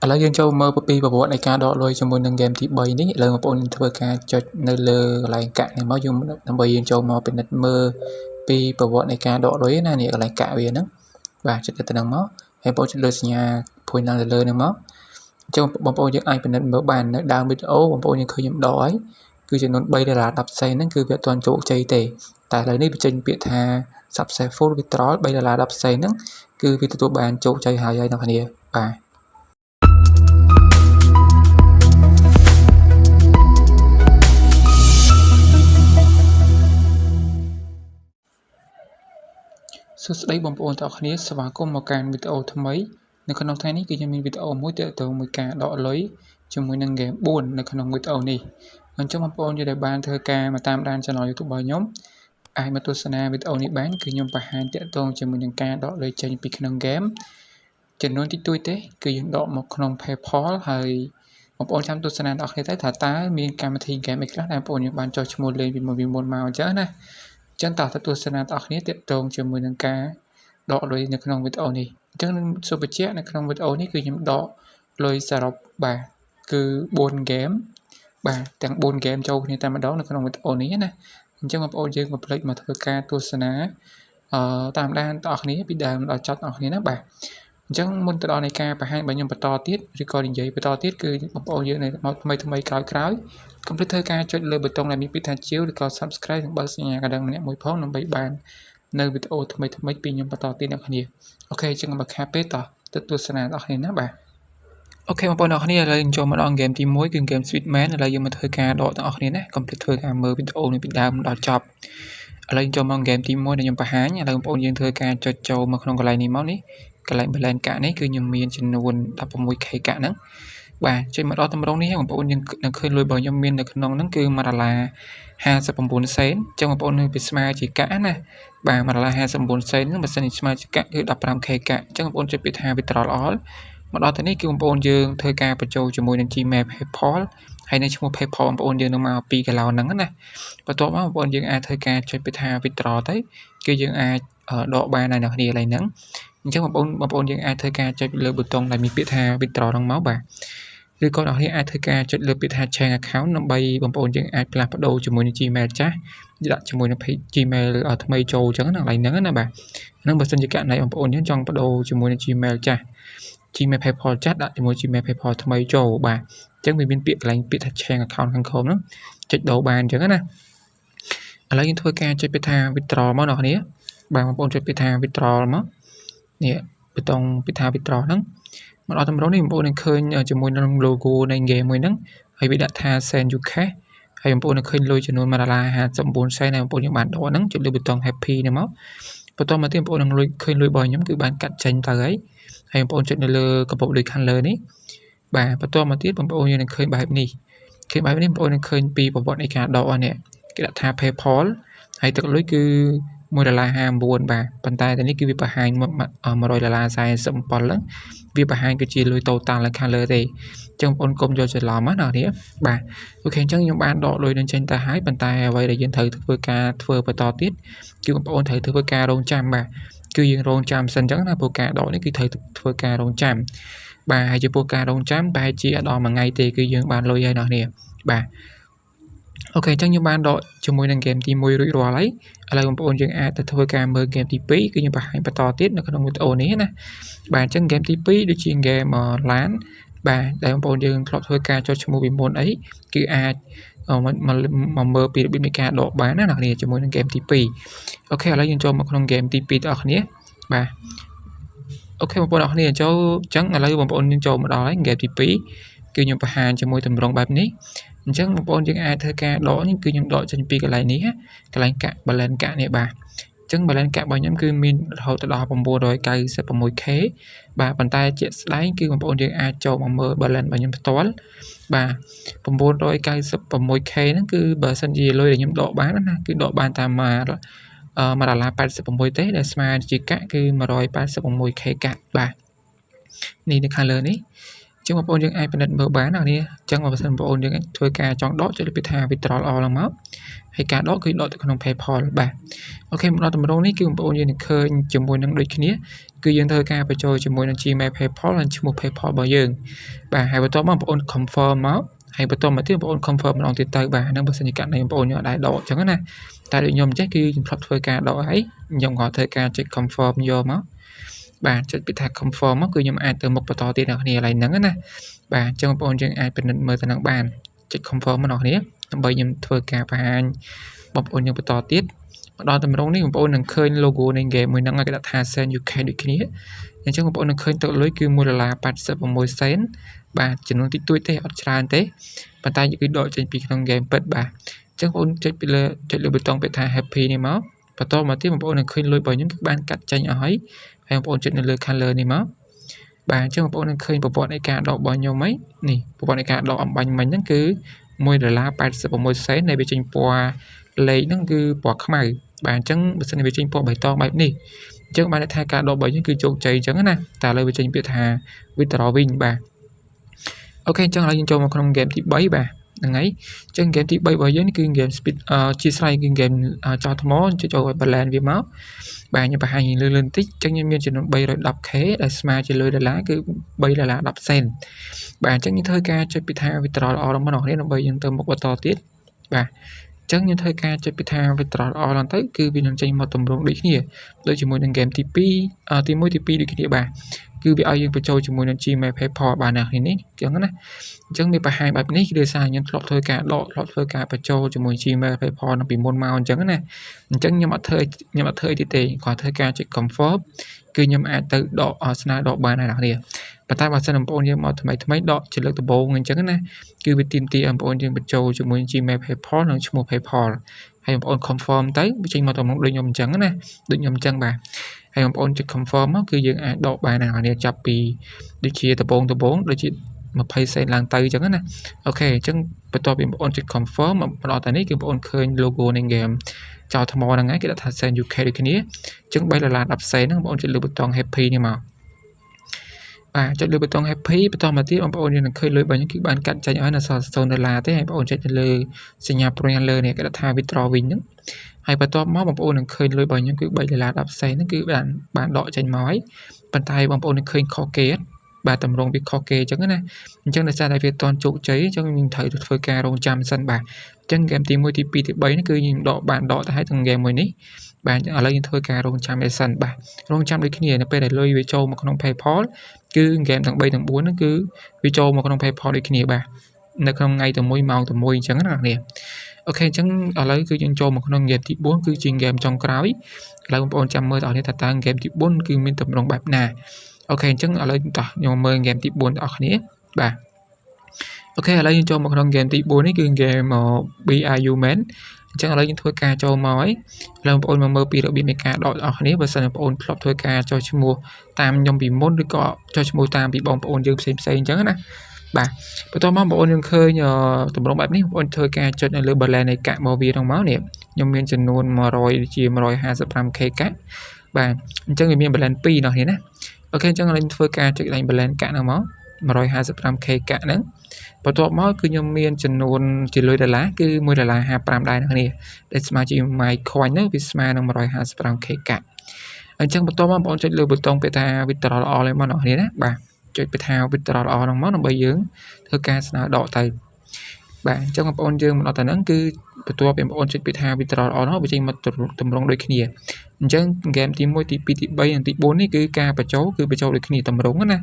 ឥឡូវយើងចូលមើលពីប្រវត្តិនៃការដកលុយជាមួយនឹង game ទី3នេះឥឡូវបងប្អូនធ្វើការចុចនៅលើកន្លែងកាក់នេះមកយើងដើម្បីយើងចូលមកពិនិត្យមើលពីប្រវត្តិនៃការដកលុយណានេះកន្លែងកាក់វាហ្នឹងបាទចុចទៅហ្នឹងមកហើយបងប្អូនចុចលើសញ្ញាភួយនៅលើហ្នឹងមកអញ្ចឹងបងប្អូនយើងអាចពិនិត្យមើលបាននៅដើមវីដេអូបងប្អូនយើងឃើញខ្ញុំដកហើយគឺចំនួន$3.10សេនហ្នឹងគឺវាអត់ទាន់ជោគជ័យទេតែឥឡូវនេះវាចេញពាក្យថា successful withdrawal $3.10សេនហ្នឹងគឺវាទទួលបានជោគជ័យហើយអ្នកនាងបាទសួស្តីបងប្អូនទាំងអស់គ្នាស្វាគមន៍មកកាន់វីដេអូថ្មីនៅក្នុងថ្ងៃនេះគឺខ្ញុំមានវីដេអូមួយទាក់ទងមួយការដកលុយជាមួយនឹង game 4នៅក្នុងវីដេអូនេះអញ្ចឹងបងប្អូនដែលបានធ្វើការមកតាមដាន channel YouTube របស់ខ្ញុំអាចមកទស្សនាវីដេអូនេះបានគឺខ្ញុំបង្ហាញទាក់ទងជាមួយនឹងការដកលុយចេញពីក្នុង game ចំនួនតិចតួចទេគឺយើងដកមកក្នុង PayPal ហើយបងប្អូនចាំទស្សនាដល់គ្នាទៅថាតើមានកម្មវិធី game អីខ្លះដែលបងប្អូនយើងបានចុះឈ្មោះលេងពីមុនមកអញ្ចឹងណាចឹងតើទស្សនាដល់គ្នាទាក់ទងជាមួយនឹងការដកលុយនៅក្នុងវីដេអូនេះអញ្ចឹងសូមបញ្ជាក់នៅក្នុងវីដេអូនេះគឺខ្ញុំដកលុយសរុបបាទគឺ4 game បាទទាំង4 game ចូលគ្នាតែម្ដងនៅក្នុងវីដេអូនេះណាអញ្ចឹងបងប្អូនយើងកុំភ្លេចមកធ្វើការទស្សនាតាមដានដល់គ្នាពីដើមដល់ចប់ដល់គ្នាណាបាទអញ្ចឹងមុនទៅដល់នៃការបង្ហាញរបស់ខ្ញុំបន្តទៀតឬក៏និយាយបន្តទៀតគឺបងប្អូនយើងនៅមកថ្មីក្រោយៗកុំភ្លេចធ្វើការចុចលើប៊ូតុងដែលមានពាក្យថាជាវឬក៏ Subscribe និងបើកសញ្ញាកណ្ដឹងម្នាក់មួយផងដើម្បីបាននៅវីដេអូថ្មីពីខ្ញុំបន្តទៀតអ្នកគ្នាអូខេអញ្ចឹងបើខាតពេលតទៅទស្សនាដល់គ្នាណាបាទអូខេបងប្អូនទាំងអស់គ្នាឥឡូវចូលមកដល់ game ទី1គឺ game Sweetman ឥឡូវយើងមកធ្វើការដកទាំងអស់គ្នាណាកុំភ្លេចធ្វើការមើលវីដេអូនេះពីដើមដល់ចប់ឥឡូវចូលមក game ទី1ដែលខ្ញុំបង្ហាញឥឡូវបងប្អូនយើងធ្វើការចុចចូលមកក្នុងកន្លែងនេះមកនេះកន្លែង balance កាក់នេះគឺខ្ញុំមានចំនួន 16k កាក់ហ្នឹងបាទចុចមកដល់តម្រងនេះបងប្អូនយើងនឹងឃើញលុយរបស់ខ្ញុំមាននៅក្នុងហ្នឹងគឺ$1.59សេនអញ្ចឹងបងប្អូននឹងពីស្មើជាកាក់ណាបាទ$1.59សេនហ្នឹងបើសិនជាស្មើជាកាក់គឺ 15k កាក់អញ្ចឹងបងប្អូនចុចពីថា withdrawal all មកដល់ទៅនេះគឺបងប្អូនយើងធ្វើការបញ្ចូលជាមួយនឹង Gmail PayPal ហើយនៅឈ្មោះ PayPal បងប្អូនយើងនឹងមកពីកន្លងហ្នឹងណាបន្ទាប់មកបងប្អូនយើងអាចធ្វើការចុចពីថា withdraw ទៅគឺយើងអាចដកបានហើយអ្នកគ្នាឥឡូវហ្នឹងអញ្ចឹងបងប្អូនយើងអាចធ្វើការចុចលើប៊ូតុងដែលមានពាក្យថា withdraw ហ្នឹងមកបាទឬក៏អ្នកគ្នាអាចធ្វើការចុចលើពាក្យថា change account ដើម្បីបងប្អូនយើងអាចផ្លាស់ប្ដូរជាមួយនឹង Gmail ចាស់ដាក់ជាមួយនឹង Gmail ថ្មីចូលអញ្ចឹងណាកន្លែងហ្នឹងណាបាទហ្នឹងបើសិនជាករណីបងប្អូនយើងចង់ប្ដូរជាមួយនឹង Gmail ចាស់ Gmail PayPal ចាស់ដាក់ជាមួយ Gmail PayPal ថ្មីចូលបាទអញ្ចឹងវាមានពាក្យកន្លែងពាក្យថា change account ខាងក្រោមហ្នឹងចុចដូរបានអញ្ចឹងណាឥឡូវយើងធ្វើការចុចពាក្យថា withdraw មកអ្នកគ្នាបាទបងប្អូនចុចពាក្យថា withdraw មកនេះប៊ូតុងពាក្យថា withdraw ហ្នឹងមកដល់តម្រងនេះបងប្អូននឹងឃើញជាមួយនឹង logo នៃ game មួយហ្នឹងហើយវាដាក់ថា send you cash ហើយបងប្អូននឹងឃើញលុយចំនួន$1.59សេនហើយបងប្អូនយើងបានដកហ្នឹងចុចលើប៊ូតុង happy ហ្នឹងមកបន្តមកទៀតបងប្អូននឹងឃើញលុយរបស់ខ្ញុំគឺបានកាត់ចេញទៅហើយបងប្អូនចុចនៅលើកាបូបលុយខាងលើនេះបាទបន្តមកទៀតបងប្អូនយើងនឹងឃើញបែបនេះបងប្អូននឹងឃើញពីប្រវត្តិនៃការដកនេះគេដាក់ថា PayPal ហើយទឹកលុយគឺ$1.59បាទប៉ុន្តែតែនេះគឺវាបង្ហាញ$100.47ហ្នឹងវាបង្ហាញគឺជាលុយ total នៅខាងលើទេអញ្ចឹងបងប្អូនកុំយកច្រឡំណាអ្នកនាងបាទអូខេអញ្ចឹងខ្ញុំបានដកលុយនឹងចេញទៅហើយប៉ុន្តែអ្វីដែលយើងត្រូវធ្វើបន្តទៀតគឺបងប្អូនត្រូវធ្វើការរងចាំបាទគឺយើងរងចាំសិនអញ្ចឹងណាព្រោះការដកនេះគឺត្រូវធ្វើការរងចាំបាទហើយចំពោះការរងចាំប្រហែលជាដល់មួយថ្ងៃទេគឺយើងបានលុយហើយអ្នកនាងបាទអូខេអញ្ចឹងខ្ញុំបានដកជាមួយនឹង game ទី1រួចរាល់ហើយឥឡូវបងប្អូនយើងអាចទៅធ្វើការមើល game ទី2គឺខ្ញុំបង្ហាញបន្តទៀតនៅក្នុងវីដេអូនេះណាបាទអញ្ចឹង game ទី2ដូចជា game LAN បាទដែលបងប្អូនយើងធ្លាប់ធ្វើការចុះឈ្មោះពីមុនអីគឺអាចមកមើលពីរបៀបនៃការដកបានណាអ្នកនាងជាមួយនឹង game ទី2អូខេឥឡូវយើងចូលមកក្នុង game ទី2ទាំងអស់គ្នាបាទអូខេបងប្អូនអរគ្នាចូលអញ្ចឹងឥឡូវបងប្អូនយើងចូលមកដល់ហើយ game ទី2គឺខ្ញុំបង្ហាញជាមួយតម្រងបែបនេះអញ្ចឹងបងប្អូនយើងអាចធ្វើការដកនេះគឺខ្ញុំដកចេញពីកន្លែងនេះកន្លែងកាក់ balance កាក់នេះបាទអញ្ចឹង balance កាក់របស់ខ្ញុំគឺមានរហូតដល់ 996k បាទប៉ុន្តែជាក់ស្ដែងគឺបងប្អូនយើងអាចចូលមកមើល balance របស់ខ្ញុំផ្ទាល់បាទ 996k ហ្នឹងគឺបើសិនជាលុយដែលខ្ញុំដកបានណាគឺដកបានតាម$1.86ទេដែលស្មើជាកាក់គឺ 186k កាក់បាទនេះនៅខាងលើនេះ ចឹងបងប្អូនយើងអាចពិនិត្យមើលបានណានេះចឹងបើសិនបងប្អូនយើងធ្វើការចង់ដកចុចលើពាក្យថា withdraw all ឡើងមកហើយការដកគឺដកទៅក្នុង PayPal បាទអូខេមកដល់តម្រងនេះគឺបងប្អូនយើងនឹងឃើញជាមួយនឹងដូចគ្នាគឺយើងធ្វើការបញ្ចូលជាមួយនឹង Gmail PayPal និងឈ្មោះ PayPal របស់យើងបាទហើយបន្ទាប់មកបងប្អូន confirm មកហើយបន្តមកទៀតបងប្អូន confirm ម្ដងទៀតទៅបាទហ្នឹងបើសិនជាករណីបងប្អូនយើងអត់ដែរដកអញ្ចឹងណាតែដូចខ្ញុំចេះគឺខ្ញុំធ្លាប់ធ្វើការដកហើយខ្ញុំក៏ធ្វើការចុច confirm យកមកបាទចុចពាក្យថា confirm មកគឺខ្ញុំអាចទៅមុខបន្តទៀតអ្នកគ្នាកន្លែងហ្នឹងណាបាទអញ្ចឹងបងប្អូនយើងអាចពិនិត្យមើលទៅនឹងបានចុច confirm មកអ្នកគ្នាដើម្បីខ្ញុំធ្វើការបង្ហាញបងប្អូនយើងបន្តទៀតមកដល់តម្រងនេះបងប្អូននឹងឃើញ logo នៃ game មួយហ្នឹងគេដាក់ថា Send UK ដូចគ្នាអញ្ចឹងបងប្អូននឹងឃើញទឹកលុយគឺ$1.86 សេនបាទចំនួនតិចតួចទេអត់ច្រើនទេប៉ុន្តែគឺដកចេញពីក្នុង game ពិតបាទអញ្ចឹងបងប្អូនចុចលើប៊ូតុងពាក្យថា happy នេះមកបន្តមកទៀតបងប្អូននឹងឃើញលុយរបស់ខ្ញុំគឺបានកាត់ចេញអស់ហើយបងប្អូនចុចនៅលើ color នេះមកបាទអញ្ចឹងបងប្អូននឹងឃើញប្រព័ន្ធនៃការដករបស់ខ្ញុំហីនេះប្រព័ន្ធនៃការដកអំបញ្ញមិញហ្នឹងគឺ$1.86 សេនដែលវាចេញពណ៌លេខហ្នឹងគឺពណ៌ខ្មៅបាទអញ្ចឹងបើសិនជាវាចេញពណ៌បៃតងបែបនេះអញ្ចឹងបានន័យថាការដករបស់យើងគឺជោគជ័យអញ្ចឹងណាតែឥឡូវវាចេញពាក្យថា withdraw វិញបាទអូខេអញ្ចឹងឥឡូវយើងចូលមកក្នុង game ទី3បាទហ្នឹងហើយអញ្ចឹង game ទី3របស់យើងគឺ game speed ជាស្រ័យគឺ game ចោលថ្មចូលឲ្យ balance វាមកបាទខ្ញុំបង្ហាញលឿនបន្តិចអញ្ចឹងខ្ញុំមានចំនួន 310k ដែលស្មើជាលុយដុល្លារគឺ$3.10 សេនបាទអញ្ចឹងខ្ញុំធ្វើការចុចពាក្យថា withdraw all របស់អ្នកនេះដើម្បីយើងទៅមុខបន្តទៀតបាទអញ្ចឹងខ្ញុំធ្វើការចុចពាក្យថា withdraw all ឡើងទៅគឺវានឹងចេញមកទម្រង់ដូចគ្នាដូចជាមួយនឹង game ទី2ទី1ទី2ដូចគ្នាបាទគឺវាឲ្យយើងបញ្ចូលជាមួយនឹង Gmail PayPal បានណាគ្នានេះអញ្ចឹងណាអញ្ចឹងមានបង្ហាញបែបនេះគឺដោយសារខ្ញុំធ្លាប់ធ្វើការដកធ្លាប់ធ្វើការបញ្ចូលជាមួយ Gmail PayPal នៅពីមុនមកអញ្ចឹងណាអញ្ចឹងខ្ញុំអត់ធ្វើអីទេគាត់ធ្វើការចុច confirm គឺខ្ញុំអាចទៅដកស្នើដកបានដែរអ្នកគ្នាប៉ុន្តែបើសិនបងប្អូនយើងមកថ្មីដកជាលើកដំបូងអញ្ចឹងណាគឺវាទាមទារបងប្អូនយើងបញ្ចូលជាមួយ Gmail PayPal និងឈ្មោះ PayPal ហើយបងប្អូន confirm ទៅវាចេញមកទម្រង់ដូចខ្ញុំអញ្ចឹងណាដូចខ្ញុំអញ្ចឹងបាទហើយបងប្អូនចុច confirm មកគឺយើងអាចដកបានណានេះចាប់ពីដូចជាដំបូងដូចជា20 សេនឡើងទៅអញ្ចឹងណាអូខេអញ្ចឹងបន្ទាប់ពីបងប្អូនចុច confirm មកដល់តែនេះគឺបងប្អូនឃើញ logo នៃ game ចោលថ្មហ្នឹងហើយគេដាក់ថា Send UK ដូចគ្នាអញ្ចឹង$3.10 សេនហ្នឹងបងប្អូនចុចលើប៊ូតុង happy នេះមកបាទចុចលើប៊ូតុង happy បន្តមកទៀតបងប្អូនយើងនឹងឃើញលុយរបស់យើងគឺបានកាត់ចេញឲ្យនៅសល់$0ទេហើយបងប្អូនចុចទៅលើសញ្ញាព្រុញខាងលើនេះគេដាក់ថា withdraw វិញហ្នឹងហើយបន្ទាប់មកបងប្អូននឹងឃើញលុយរបស់ខ្ញុំគឺ$3.10 សេនហ្នឹងគឺបានដកចេញមកហើយប៉ុន្តែបងប្អូននឹងឃើញខុសគេបាទតម្រងវាខុសគេអញ្ចឹងណាអញ្ចឹងដោយសារតែវាអត់ទាន់ជោគជ័យអញ្ចឹងយើងត្រូវធ្វើការរងចាំសិនបាទអញ្ចឹង game ទី1ទី2ទី3នេះគឺយើងបានដកទៅហើយទាំង game មួយនេះបាទឥឡូវយើងធ្វើការរងចាំឯសិនបាទរងចាំដូចគ្នានៅពេលដែលលុយវាចូលមកក្នុង PayPal គឺ game ទាំង3ទាំង4ហ្នឹងគឺវាចូលមកក្នុង PayPal ដូចគ្នាបាទនៅក្នុងថ្ងៃតែមួយម៉ោងតែមួយអញ្ចឹងណាអ្នកនាងអូខេអញ្ចឹងឥឡូវគឺយើងចូលមកក្នុង game ទី4គឺជា game ចុងក្រោយឥឡូវបងប្អូនចាំមើលតើអ្នកថាតើ game ទី4គឺមានទម្រង់បែបណាអូខេអញ្ចឹងឥឡូវតោះខ្ញុំមើល game ទី4បងប្អូនគ្នាបាទអូខេឥឡូវយើងចូលមកក្នុង game ទី4នេះគឺ game BRU Man អញ្ចឹងឥឡូវយើងធ្វើការចូលមកហើយឥឡូវបងប្អូនមកមើលពីរបៀបនៃការដកបងប្អូនគ្នាបើសិនបងប្អូនធ្លាប់ធ្វើការចុះឈ្មោះតាមខ្ញុំពីមុនឬក៏ចុះឈ្មោះតាមពីបងប្អូនយើងផ្សេងអញ្ចឹងណាបាទបន្ទាប់មកបងប្អូនយើងឃើញតម្រង់បែបនេះបងប្អូនធ្វើការចុចនៅលើ balance នៃកាក់មកវាហ្នឹងមកនេះខ្ញុំមានចំនួន100ជា 155k កាក់បាទអញ្ចឹងវាមាន balance 2នោះនេះណាអូខេអញ្ចឹងឥឡូវខ្ញុំធ្វើការចុចឡើង balance កាក់ហ្នឹងមក155k កាក់ហ្នឹងបន្ទាប់មកគឺខ្ញុំមានចំនួនជាលុយដុល្លារគឺ$1.55ដែរនេះដែលស្មើជា my coin ហ្នឹងវាស្មើនឹង 155k កាក់អញ្ចឹងបន្ទាប់មកបងប្អូនចុចលើប៊ូតុងពាក្យថា withdraw all ហ្នឹងមកនេះណាបាទចុចពាក្យថា withdraw all ហ្នឹងមកដើម្បីយើងធ្វើការស្នើដកទៅបាទអញ្ចឹងបងប្អូនយើងមកដល់តែហ្នឹងគឺបន្ទាប់ពីបងប្អូនចុចពាក្យថា withdraw all ហ្នឹងវាចេញមកទម្រង់ដូចគ្នាអញ្ចឹង game ទី1ទី2ទី3និងទី4នេះគឺការបញ្ចូលដូចគ្នាទម្រង់ណា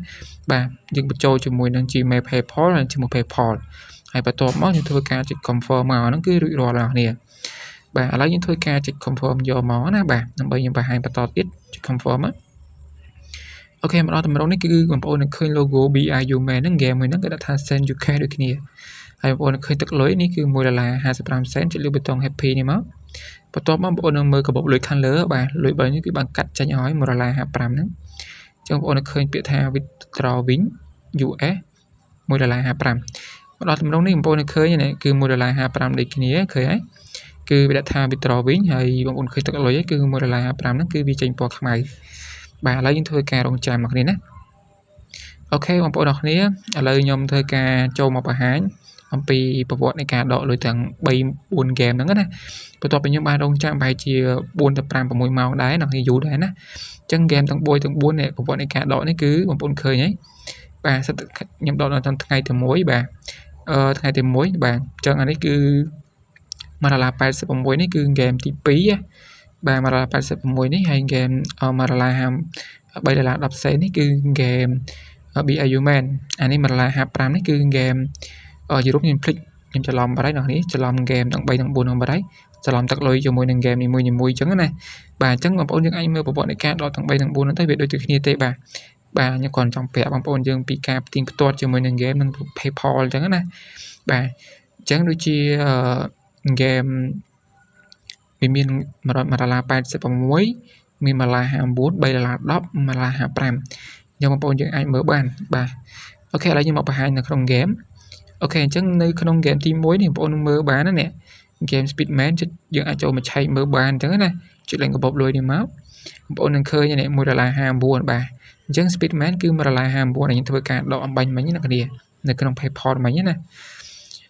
បាទយើងបញ្ចូលជាមួយនឹង Gmail PayPal និងជាមួយ PayPal ហើយបន្ទាប់មកយើងធ្វើការចុច confirm មកហ្នឹងគឺរួចរាល់ហើយនេះបាទឥឡូវយើងធ្វើការចុច confirm យកមកណាបាទដើម្បីយើងបង្ហាញបន្តទៀតចុច confirm ណាអូខេមកដល់តម្រងនេះគឺបងប្អូននឹងឃើញ logo BRU Man ហ្នឹង game មួយហ្នឹងគេដាក់ថា Send UK ដូចគ្នាហើយបងប្អូននឹងឃើញទឹកលុយនេះគឺ$1.55 សេនចុចលើប៊ូតុង happy នេះមកបន្ទាប់មកបងប្អូននឹងមើលកាបូបលុយខាងលើបាទលុយរបស់នេះគឺបានកាត់ចេញឲ្យ$1.55ហ្នឹងអញ្ចឹងបងប្អូននឹងឃើញពាក្យថា withdraw វិញ US $1.55មកដល់តម្រងនេះបងប្អូននឹងឃើញនេះគឺ$1.55ដូចគ្នាឃើញហើយគឺវាដាក់ថា withdraw វិញហើយបងប្អូនឃើញទឹកលុយគឺ$1.55ហ្នឹងគឺវាចេញពណ៌ខ្មៅបាទឥឡូវយើងធ្វើការរងចាំមកគ្នាណា អូខេបងប្អូនអរគ្នាឥឡូវខ្ញុំធ្វើការចូលមកបង្ហាញអំពីប្រវត្តិនៃការដកលុយទាំង3 4 game ហ្នឹងណាបន្ទាប់ពីខ្ញុំបានរងចាំប្រហែលជា4ទៅ5 6ម៉ោងដែរនៅយូរដែរណាអញ្ចឹង game ទាំង4នេះប្រវត្តិនៃការដកនេះគឺបងប្អូនឃើញហើយបាទសិតខ្ញុំដកដល់ថ្ងៃទី1បាទថ្ងៃទី1បាទអញ្ចឹងអានេះគឺMarala 86នេះគឺ game ទី2បាទ Marala 86នេះហើយ game Marala $3 10 សេននេះគឺ game BIU Man អានេះ Marala 55នេះគឺ game យូរ៉ុបខ្ញុំភ្លេចខ្ញុំច្រឡំបាត់ហើយអ្នកនេះច្រឡំ game ទាំង3ទាំង4ហ្នឹងបាត់ហើយច្រឡំទឹកលុយជាមួយនឹង game នីមួយៗអញ្ចឹងណាបាទអញ្ចឹងបងប្អូនយើងអាចមើលប្រវត្តិនៃការដកទាំង3ទាំង4ហ្នឹងទៅវាដូចគ្នាទេបាទខ្ញុំគ្រាន់ចង់ប្រាប់បងប្អូនយើងពីការផ្ទៀងផ្ទាត់ជាមួយនឹង game និង PayPal អញ្ចឹងណាបាទអញ្ចឹងដូចជា game វាមាន Marala 86មាន Marala 59 $3 10 Marala 55យើងបងប្អូនយើងអាចមើលបានបាទអូខេឥឡូវខ្ញុំមកបង្ហាញនៅក្នុង game អូខេអញ្ចឹងនៅក្នុង game ទី1នេះបងប្អូនមើលបានណានេះ game Speedman យើងអាចចូលមកឆែកមើលបានអញ្ចឹងណាចុចលេខកាបូបលុយនេះមកបងប្អូននឹងឃើញនេះ$1.59បាទអញ្ចឹង Speedman គឺ$1.59ដែលខ្ញុំធ្វើការដកអំបញ្ញមិញណាគ្នានៅក្នុង PayPal មិញណា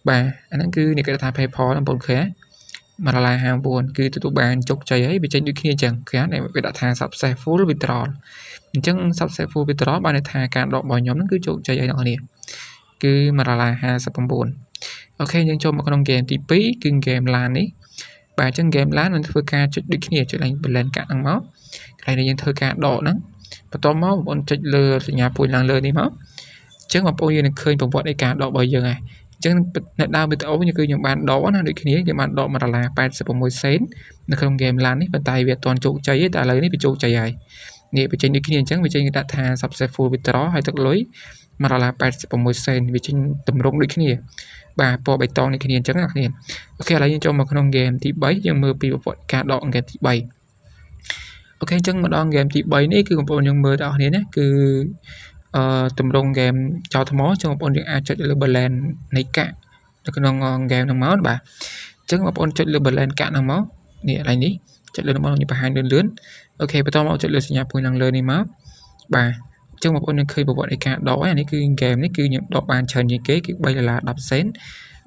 បាទអាហ្នឹងគឺនេះគេថា PayPal បងប្អូនឃើញ$1.59គឺទទួលបានជោគជ័យហើយវាចេញដូចគ្នាអញ្ចឹងគេវាដាក់ថា successful withdrawal អញ្ចឹង successful withdrawal បានន័យថាការដករបស់ខ្ញុំហ្នឹងគឺជោគជ័យហើយអ្នកនាងគឺ$1.59អូខេយើងចូលមកក្នុង game ទី2គឺ game LAN នេះបាទអញ្ចឹង game LAN នឹងធ្វើការចុចដូចគ្នាចុចឡើង balance កាក់ហ្នឹងមកកន្លែងដែលយើងធ្វើការដកហ្នឹងបន្ទាប់មកបងប្អូនចុចលើសញ្ញាពួយឡើងលើនេះមកអញ្ចឹងបងប្អូនយើងនឹងឃើញប្រវត្តិនៃការដករបស់យើងហើយអញ្ចឹងនៅដើមវីដេអូគឺខ្ញុំបានដកណាដូចគ្នាខ្ញុំបានដក$1.86សេននៅក្នុង game LAN នេះប៉ុន្តែវាអត់ទាន់ជោគជ័យទេតែឥឡូវនេះវាជោគជ័យហើយនេះវាចេញដូចគ្នាអញ្ចឹងវាចេញគេដាក់ថា successful withdraw ហើយទឹកលុយ$1.86សេនវាចេញតម្រង់ដូចគ្នាបាទពណ៌បៃតងនេះគ្នាអញ្ចឹងណាគ្នាអូខេឥឡូវយើងចូលមកក្នុង game ទី3យើងមើលពីប្រវត្តិការដក game ទី3អូខេអញ្ចឹងមកដល់ game ទី3នេះគឺបងប្អូនយើងមើលដល់គ្នាណាគឺតម្រង់ game ចោលថ្មអញ្ចឹងបងប្អូនយើងអាចចុចលើ balance នៃកាក់នៅក្នុង game ហ្នឹងមកបាទអញ្ចឹងបងប្អូនចុចលើ balance កាក់ហ្នឹងមកនេះកន្លែងនេះចុចលើមកខ្ញុំបង្ហាញលឿនអូខេបន្តមកចុចលើសញ្ញាពួយខាងលើនេះមកបាទអញ្ចឹងបងប្អូននឹងឃើញប្រវត្តិនៃការដកហើយនេះគឺ game នេះគឺខ្ញុំដកបានច្រើនជាងគេគឺ$3 10សេន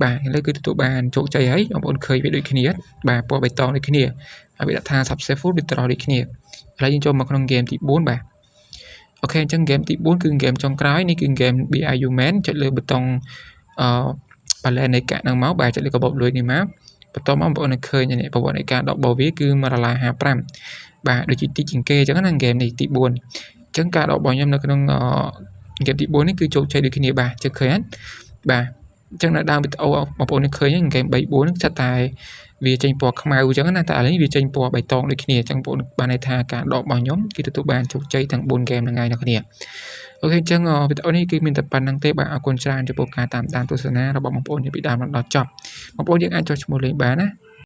បាទឥឡូវគឺទទួលបានជោគជ័យហើយបងប្អូនឃើញវាដូចគ្នាបាទពណ៌បៃតងដូចគ្នាហើយវាដាក់ថា successful withdraw ដូចគ្នាឥឡូវយើងចូលមកក្នុង game ទី4បាទអូខេអញ្ចឹង game ទី4គឺ game ចុងក្រោយនេះគឺ game BIU Man ចុចលើប៊ូតុងbalance នៃកាក់ហ្នឹងមកបាទចុចលើកាបូបលុយនេះមកបន្តមកបងប្អូននឹងឃើញនេះប្រវត្តិនៃការដករបស់វាគឺ$1.55បាទដូចជាទីជាងគេអញ្ចឹងណា game នេះទី4អញ្ចឹងការដករបស់ខ្ញុំនៅក្នុង game ទី4នេះគឺជោគជ័យដូចគ្នាបាទជើឃើញបាទអញ្ចឹងនៅដើមវីដេអូបងប្អូននឹងឃើញហ្នឹង game 3 4ហ្នឹងចិត្តតែវាចេញពណ៌ខ្មៅអញ្ចឹងណាតែឥឡូវនេះវាចេញពណ៌បៃតងដូចគ្នាអញ្ចឹងបងប្អូនបានន័យថាការដករបស់ខ្ញុំគឺទទួលបានជោគជ័យទាំង4 game ហ្នឹងហើយអ្នកគ្នាអូខេអញ្ចឹងវីដេអូនេះគឺមានតែប៉ុណ្្នឹងទេបាទអរគុណច្រើនចំពោះការតាមដានទស្សនារបស់បងប្អូនពីដើមដល់ចប់បងប្អូនយើងអាចចុះឈ្មោះលេងបានណា